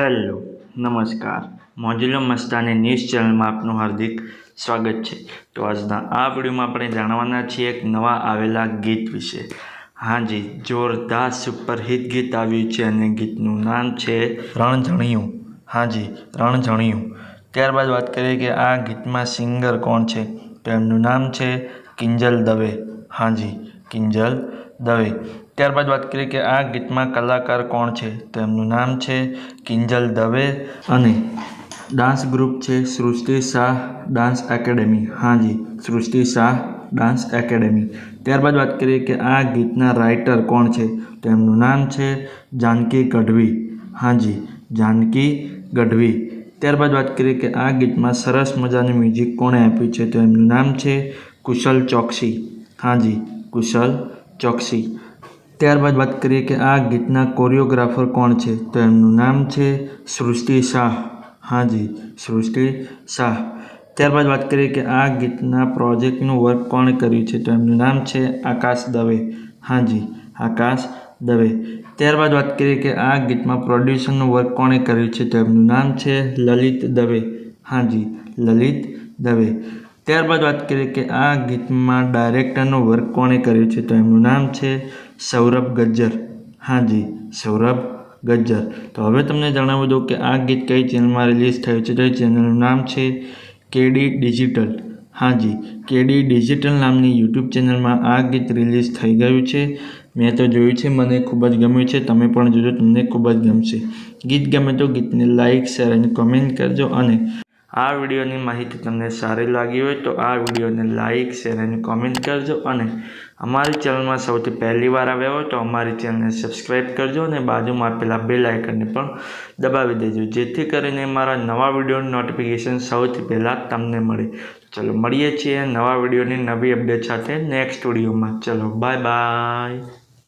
Hello નમસ્કાર મોજુલો Mastani news ચેનલમાં આપનું હાર્દિક સ્વાગત છે। તો આજના આ વિડીયોમાં આપણે જાણવાના છીએ એક નવા આવેલા ગીત વિશે। હાજી, જોરદાર સુપરહિટ ગીત આવ્યું છે અને ગીતનું નામ છે રણઝણિયું। હાજી, રણઝણિયું। ત્યારબાદ વાત કરીએ કે આ ગીતમાં સિંગર કોણ છે, તો એમનું નામ છે કિંજલ દવે। હાજી, કિંજલ દવે। ત્યારબાદ વાત કરીએ કે આ ગીતમાં કલાકાર કોણ છે, તો એમનું નામ છે કિંજલ દવે અને ડાન્સ ગ્રુપ છે સૃષ્ટિ શાહ ડાન્સ એકેડેમી। હાજી, સૃષ્ટિ શાહ ડાન્સ એકેડેમી। ત્યારબાદ વાત કરીએ કે આ ગીતના રાઇટર કોણ છે, તો એમનું નામ છે જાનકી ગઢવી। હાજી, જાનકી ગઢવી। ત્યારબાદ વાત કરીએ કે આ ગીતમાં સરસ મજાનું મ્યુઝિક કોણે આપ્યું છે, તો એમનું નામ છે કુશલ ચોકસી। હાજી, કુશલ ચોકસી। ત્યારબાદ વાત કરીએ કે આ ગીતના કોરિયોગ્રાફર કોણ છે, તો એમનું નામ છે સૃષ્ટિ શાહ। હાજી, સૃષ્ટિ શાહ। ત્યારબાદ વાત કરીએ કે આ ગીતના પ્રોજેક્ટનું વર્ક કોણે કર્યું છે, તો એમનું નામ છે આકાશ દવે। હાજી, આકાશ દવે। ત્યારબાદ વાત કરીએ કે આ ગીતમાં પ્રોડ્યુસરનું વર્ક કોણે કર્યું છે, તો એમનું નામ છે લલિત દવે। હાજી, લલિત દવે। ત્યારબાદ વાત કરીએ કે આ ગીતમાં ડાયરેક્ટરનું વર્ક કોણે કર્યું છે, તો એમનું નામ છે સૌરભ ગજ્જર। હાજી, સૌરભ ગજ્જર। તો હવે તમને જણાવી દઉં કે આ ગીત કઈ ચેનલમાં રિલીઝ થયું છે, તો એ ચેનલનું નામ છે કેડી ડિજિટલ। હાજી, કેડી ડિજિટલ નામની યુટ્યુબ ચેનલમાં આ ગીત રિલીઝ થઈ ગયું છે। મેં તો જોયું છે, મને ખૂબ જ ગમ્યું છે। તમે પણ જોજો, તમને ખૂબ જ ગમશે। ગીત ગમે તો ગીતને લાઇક, શેર અને કમેન્ટ કરજો અને આ વિડીયોની માહિતી તમને સારી લાગી હોય તો આ વિડીયોને લાઇક, શેર અને કોમેન્ટ કરજો અને અમારી ચેનલમાં સૌથી પહેલી વાર આવ્યા હોય તો અમારી ચેનલને સબસ્ક્રાઈબ કરજો અને બાજુમાં આપેલા બેલ આઇકનને પણ દબાવી દેજો, જેથી કરીને મારા નવા વિડીયોની નોટિફિકેશન સૌથી પહેલાં તમને મળે। ચલો મળીએ છીએ નવા વિડીયોની નવી અપડેટ સાથે નેક્સ્ટ વિડીયોમાં। ચલો બાય બાય।